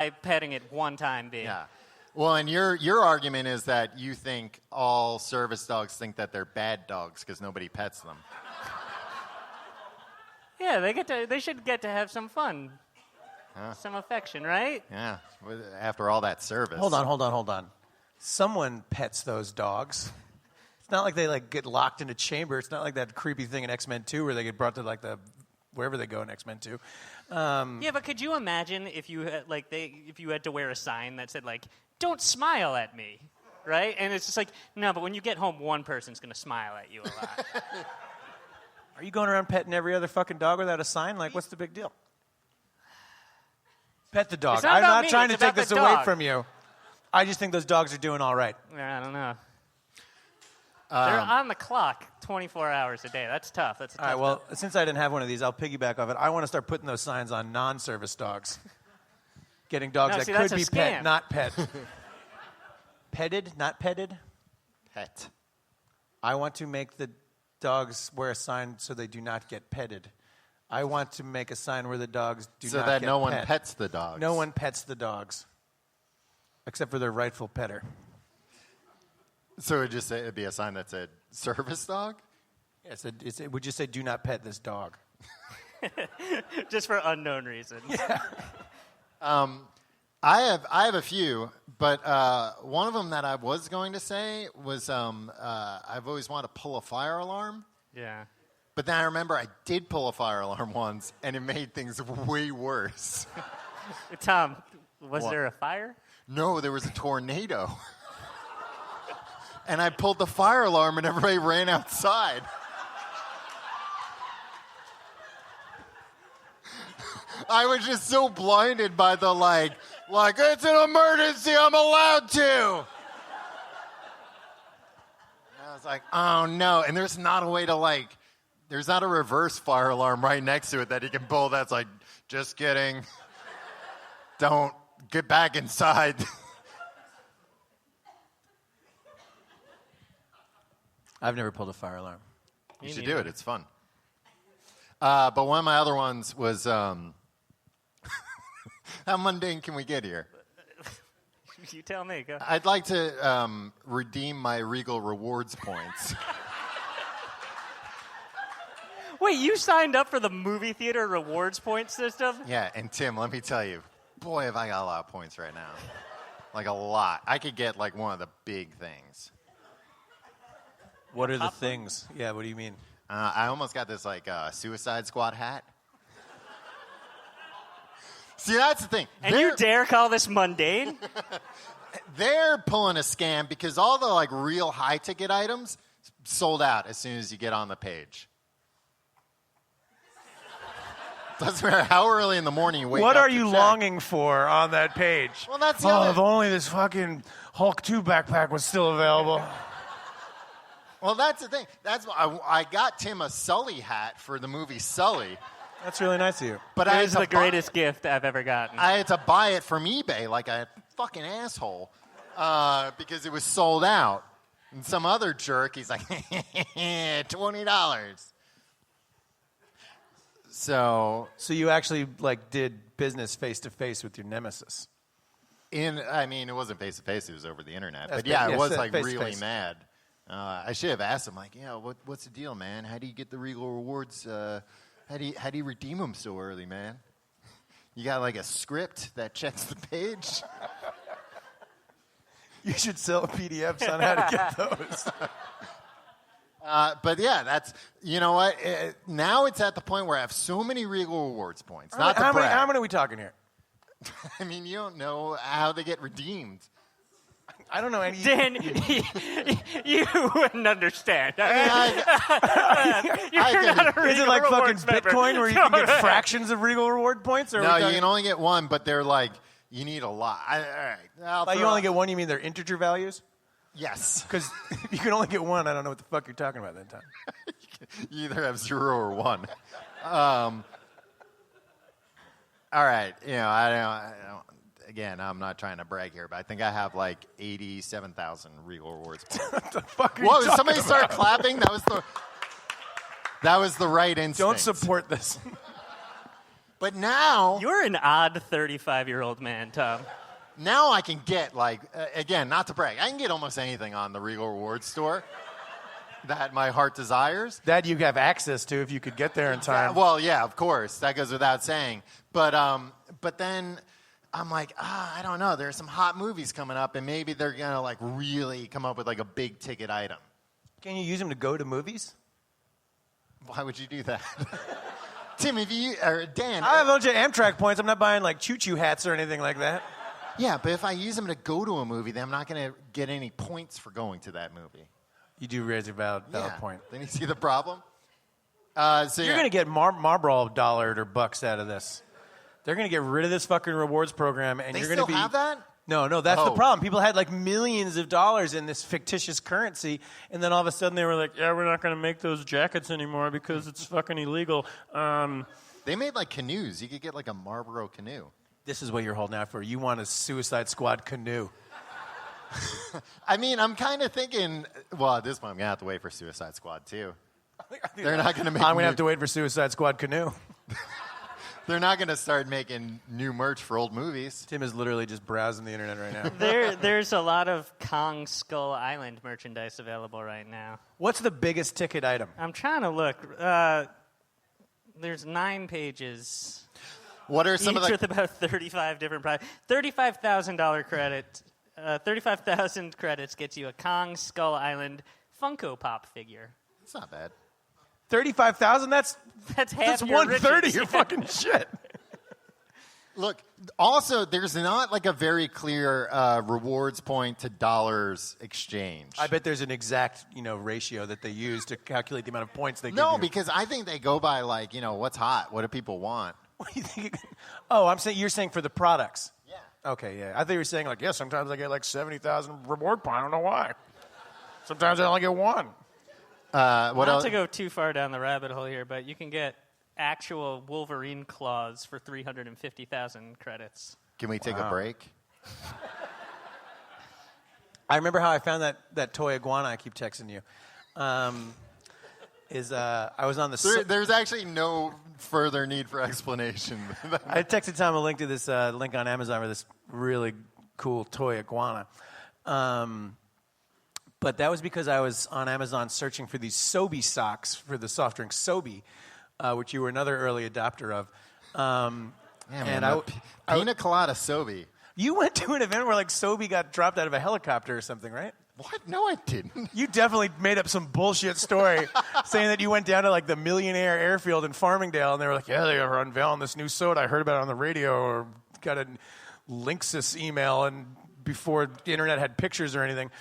by petting it one time, B. Yeah. Well, and your argument is that you think all service dogs think that they're bad dogs because nobody pets them. Yeah, they should get to have some fun. Some affection, right? Yeah, after all that service. Hold on. Someone pets those dogs. It's not like they get locked in a chamber. It's not like that creepy thing in X-Men 2 where they get brought to wherever they go in X-Men 2. Yeah, but could you imagine if you had, if you had to wear a sign that said "Don't smile at me," right? And it's just no, but when you get home, one person's gonna smile at you a lot. Are you going around petting every other fucking dog without a sign? What's the big deal? Pet the dog. It's not I'm about not me, trying to it's take about this the away dog. from you. I just think those dogs are doing all right. I don't know. They're on the clock 24 hours a day. That's tough. That's a tough. All right, well, since I didn't have one of these, I'll piggyback off it. I want to start putting those signs on non-service dogs. Getting dogs that could be pet, not pet. Petted, not petted? Pet. I want to make the dogs wear a sign so they do not get petted. I want to make a sign where the dogs do not get pet. So that no one pets the dogs. No one pets the dogs, except for their rightful petter. So it'd be a sign that said service dog? Yes, it would just say, do not pet this dog. Just for unknown reasons. Yeah. I have a few, but one of them that I was going to say was I've always wanted to pull a fire alarm. Yeah. But then I remember I did pull a fire alarm once, and it made things way worse. Tom, was there a fire? No, there was a tornado. And I pulled the fire alarm, and everybody ran outside. I was just so blinded by the it's an emergency, I'm allowed to. And I was like, oh no. And there's not a way to there's not a reverse fire alarm right next to it that he can pull that's just kidding. Don't get back inside. I've never pulled a fire alarm. You should do it. It's fun. But one of my other ones was, how mundane can we get here? You tell me. Go. I'd like to redeem my Regal Rewards points. Wait, you signed up for the movie theater rewards point system? Yeah, and Tim, let me tell you, boy, have I got a lot of points right now. A lot. I could get one of the big things. What are the things? Yeah, what do you mean? I almost got this Suicide Squad hat. See, that's the thing. And you dare call this mundane? They're pulling a scam because all the real high ticket items sold out as soon as you get on the page. Doesn't matter how early in the morning you wake up. What are you longing for on that page? Well, that's if only this fucking Hulk 2 backpack was still available. Well, that's the thing. That's why I got Tim a Sully hat for the movie Sully. That's really nice of you. But it is the greatest gift I've ever gotten. I had to buy it from eBay like a fucking asshole because it was sold out. And some other jerk, he's like, $20. So you actually did business face to face with your nemesis. It wasn't face to face; it was over the internet. That's but yeah, I was face-to-face. really mad. I should have asked him, what's the deal, man? How do you get the Regal Rewards? How do you redeem them so early, man? You got a script that checks the page? You should sell PDFs on how to get those. But yeah, that's, you know what? Now it's at the point where I have so many Regal Rewards points. How many are we talking here? I mean, you don't know how they get redeemed. I don't know any. Dan, you wouldn't understand. You're not a Regal Is it like fucking Rewards member. Bitcoin where you can get fractions of Regal Reward points? Or No, you can only get one, but they're you need a lot. All right. You only get one, you mean they're integer values? Yes. Because if you can only get one, I don't know what the fuck you're talking about that time. You either have 0 or 1. All right. I don't. Again, I'm not trying to brag here, but I think I have 87,000 Regal Rewards. What the fuck are you Whoa! talking Somebody about? start clapping. That was the right instinct. Don't support this. But now... You're an odd 35-year-old man, Tom. Now I can get, like, again, not to brag, I can get almost anything on the Regal Rewards store that my heart desires. That you have access to if you could get there in time. Well, yeah, of course. That goes without saying. But then I'm like, I don't know. There's some hot movies coming up, and maybe they're going to, like, really come up with, like, a big-ticket item. Can you use them to go to movies? Why would you do that? Tim, or Dan. I have a bunch of Amtrak points. I'm not buying, like, choo-choo hats or anything like that. Yeah, but if I use them to go to a movie, then I'm not going to get any points for going to that movie. You do raise a valid point. Then you see the problem? You're going to get Marlboro dollared or bucks out of this. They're going to get rid of this fucking rewards program, and you're going to be... They still have that? No, that's the problem. People had like millions of dollars in this fictitious currency, and then all of a sudden they were like, yeah, we're not going to make those jackets anymore because it's fucking illegal. They made like canoes. You could get like a Marlboro canoe. This is what you're holding out for. You want a Suicide Squad canoe. I mean, I'm kind of thinking, well, at this point, I'm going to have to wait for Suicide Squad, too. They're not going to make I'm going to have to wait for Suicide Squad canoe. They're not going to start making new merch for old movies. Tim is literally just browsing the internet right now. There's a lot of Kong Skull Island merchandise available right now. What's the biggest ticket item? I'm trying to look. There's 9 pages. What are some each of the... with about 35 different prices. $35,000 credit. 35,000 credits gets you a Kong Skull Island Funko Pop figure. It's not bad. 35,000? That's half your 130 riches. Your fucking shit. Look, also, there's not like a very clear rewards point to dollars exchange. I bet there's an exact, ratio that they use to calculate the amount of points they give you. No, because I think they go by like, what's hot? What do people want? What do you think? Oh, you're saying for the products. Yeah. Okay, yeah. I thought you were saying like, sometimes I get like 70,000 reward points. I don't know why. Sometimes I only get one. Not to go too far down the rabbit hole here, but you can get actual Wolverine claws for 350,000 credits. Can we take a break? I remember how I found that toy iguana I keep texting you. I was on the... There's actually no further need for explanation. I texted Tom a link to this link on Amazon for this really cool toy iguana. But that was because I was on Amazon searching for these Sobe socks for the soft drink Sobe, which you were another early adopter of. Pina Colada Sobe. You went to an event where like Sobe got dropped out of a helicopter or something, right? What? No, I didn't. You definitely made up some bullshit story saying that you went down to like the Millionaire Airfield in Farmingdale and they were like, yeah, they are unveiling this new soda. I heard about it on the radio or got a Linksys email and before the internet had pictures or anything.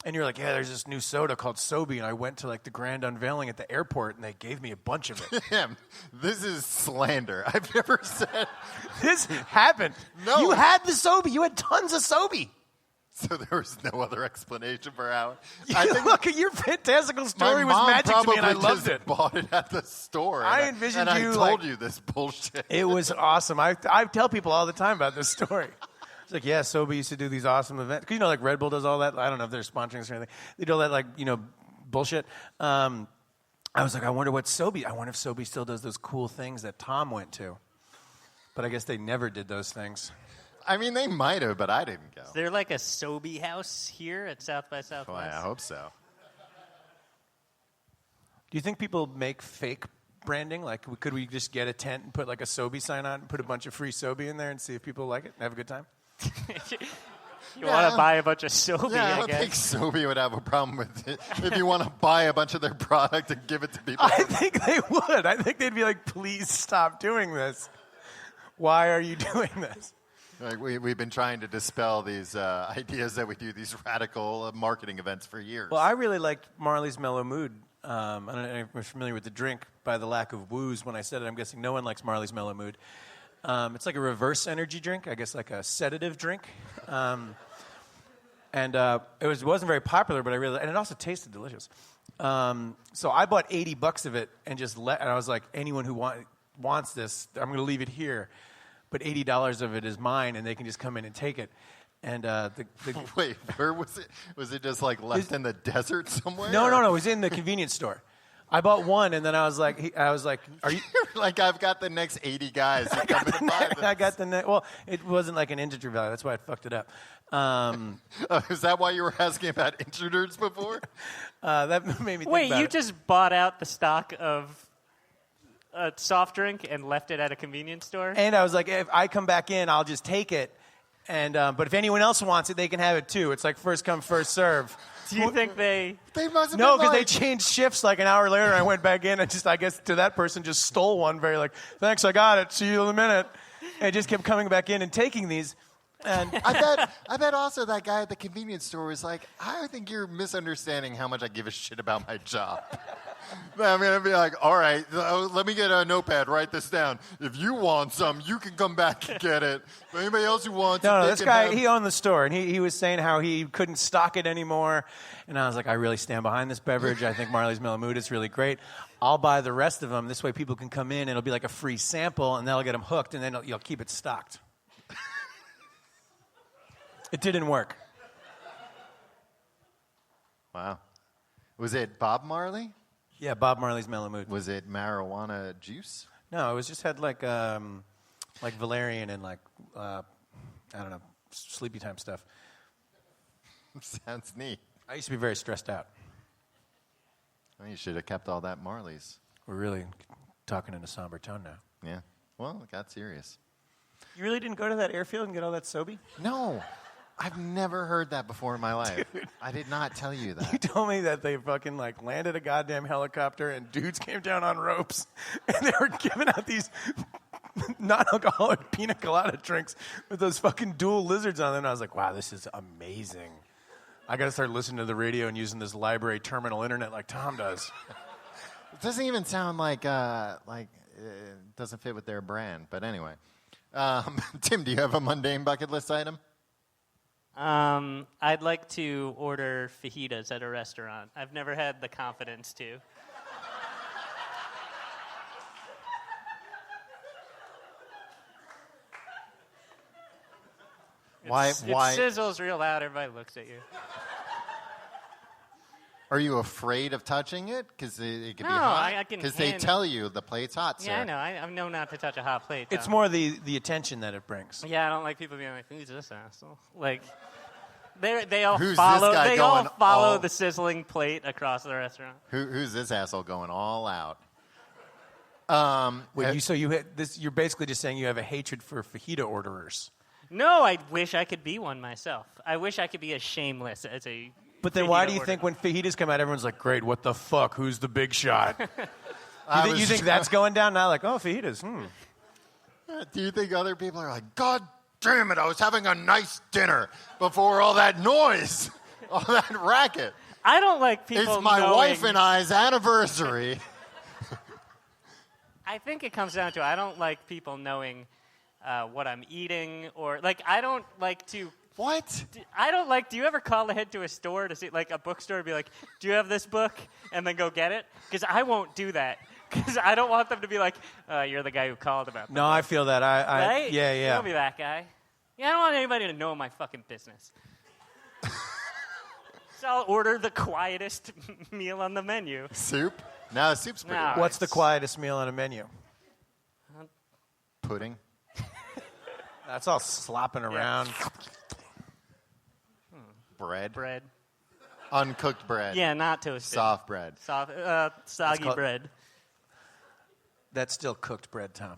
And you're like, yeah, there's this new soda called Sobe, and I went to like the grand unveiling at the airport, and they gave me a bunch of it. Damn, this is slander. I've never said this happened. No, you had the Sobe. You had tons of Sobe. So there was no other explanation for how. Look at your fantastical story was magic to me, and I loved it. Bought it at the store. I envisioned and you. I told you this bullshit. It was awesome. I tell people all the time about this story. It's like, yeah, Sobe used to do these awesome events. Because, like Red Bull does all that. I don't know if they're sponsoring us or anything. They do all that, like, bullshit. I was like, I wonder if Sobe still does those cool things that Tom went to. But I guess they never did those things. I mean, they might have, but I didn't go. Is there like a Sobe house here at South by Southwest? Well, I hope so. Do you think people make fake branding? Like, could we just get a tent and put like a Sobe sign on and put a bunch of free Sobe in there and see if people like it and have a good time? You want to buy a bunch of Sobe, I don't think Sobe would have a problem with it if you want to buy a bunch of their product and give it to people. I think they would. I think they'd be like, please stop doing this. Why are you doing this? Like we've been trying to dispel these ideas that we do these radical marketing events for years. Well, I really liked Marley's Mellow Mood. I don't know if you're familiar with the drink by the lack of woos when I said it. I'm guessing no one likes Marley's Mellow Mood. It's like a reverse energy drink, I guess like a sedative drink. And it wasn't very popular, but and it also tasted delicious. So I bought $80 of it and and I was like, anyone who wants this, I'm going to leave it here. But $80 of it is mine, and they can just come in and take it. And Wait, where was it? Was it just like left in the desert somewhere? No. It was in the convenience store. I bought one, and then I was like, are you? Like, I've got the next 80 guys. Who come to buy this. I got the next. Well, it wasn't like an integer value. That's why I fucked it up. Is that why you were asking about integers before? That made me think Wait, about you it. just bought out the stock of a soft drink and left it at a convenience store? And I was like, if I come back in, I'll just take it. And but if anyone else wants it, they can have it too. It's like first come, first serve. Do you think they... They must have No, been because they like, changed shifts like an hour later. I went back in and I guess to that person just stole one. Very like, thanks, I got it. See you in a minute. And I just kept coming back in and taking these. And I bet also that guy at the convenience store was like, I think you're misunderstanding how much I give a shit about my job. I mean, I'd be like, all right, let me get a notepad, write this down. If you want some, you can come back and get it. But anybody else who wants it, no, they this can guy, have... he owned the store, and he was saying how he couldn't stock it anymore. And I was like, I really stand behind this beverage. I think Marley's Mellow Mood is really great. I'll buy the rest of them. This way people can come in, and it'll be like a free sample, and that'll get them hooked, and then you'll keep it stocked. It didn't work. Wow. Was it Bob Marley? Yeah, Bob Marley's Mellow Mood. Was it marijuana juice? No, it was just had like valerian and like I don't know, sleepy time stuff. Sounds neat. I used to be very stressed out. Well, you should have kept all that Marley's. We're really talking in a somber tone now. Yeah. Well, it got serious. You really didn't go to that airfield and get all that Sobe? No. I've never heard that before in my life. Dude. I did not tell you that. You told me that they fucking like landed a goddamn helicopter and dudes came down on ropes and they were giving out these non-alcoholic pina colada drinks with those fucking dual lizards on them. And I was like, wow, this is amazing. I got to start listening to the radio and using this library terminal internet like Tom does. It doesn't even sound like it doesn't fit with their brand. But anyway. Tim, do you have a mundane bucket list item? I'd like to order fajitas at a restaurant. I've never had the confidence to. Why? It sizzles real loud. Everybody looks at you. Are you afraid of touching it? Because it could be No, hot? I can Because they tell you the plate's hot, sir. Yeah, I know. I know not to touch a hot plate. It's though. more the attention that it brings. Yeah, I don't like people being like, "Who's this asshole?" Like, they all Who's follow. this guy They all going follow all- the sizzling plate across the restaurant. Who's this asshole going all out? Wait, you're basically just saying you have a hatred for fajita orderers. No, I wish I could be one myself. I wish I could be as shameless as a. But then why do you think when fajitas come out, everyone's like, great, what the fuck? Who's the big shot? You think that's going down now? Like, oh, fajitas, Do you think other people are like, God damn it, I was having a nice dinner before all that noise, all that racket. I don't like people. It's my knowing, wife and I's anniversary. I think it comes down to I don't like people knowing what I'm eating or like I don't like to. What? I don't like. Do you ever call ahead to a store to see, like a bookstore, and be like, "Do you have this book?" and then go get it? Because I won't do that. Because I don't want them to be like, "You're the guy who called about." No, I feel that. Right? Yeah. Don't be that guy. Yeah, I don't want anybody to know my fucking business. So I'll order the quietest meal on the menu. Soup? No, soup's pretty No. nice. What's the quietest meal on a menu? Pudding. That's all slopping around. Bread. Uncooked bread. Yeah, not toasted. Soft bread. Soggy called- bread. That's still cooked bread, Tom.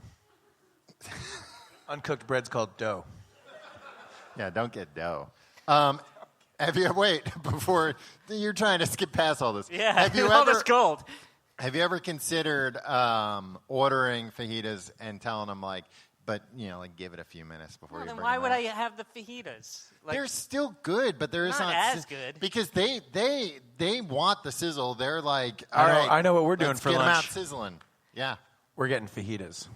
Uncooked bread's called dough. Yeah, don't get dough. Wait, before you're trying to skip past all this. Yeah, Have you all ever this cold. Have you ever considered ordering fajitas and telling them like, but like give it a few minutes before you Then bring why them would out? I have the fajitas? Like, They're still good, but there is Not not as good. because they want the sizzle. They're like, I all know- right, I know what we're doing let's for get 'em out lunch. sizzling. Yeah. We're getting fajitas.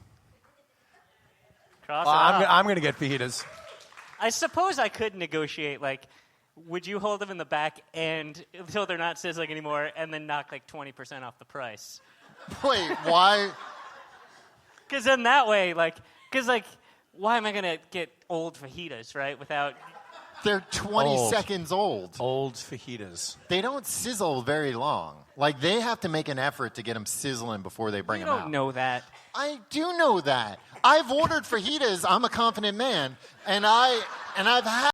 cross Well, it off. I'm going to get fajitas. I suppose I could negotiate, like, would you hold them in the back and until they're not sizzling anymore and then knock like 20% off the price? Wait, why? Because then that way, why am I going to get old fajitas, right, without They're 20 Old. seconds old. Old fajitas. They don't sizzle very long. Like, they have to make an effort to get them sizzling before they bring You them out. don't know that. I do know that. I've ordered fajitas. I'm a confident man. And I've had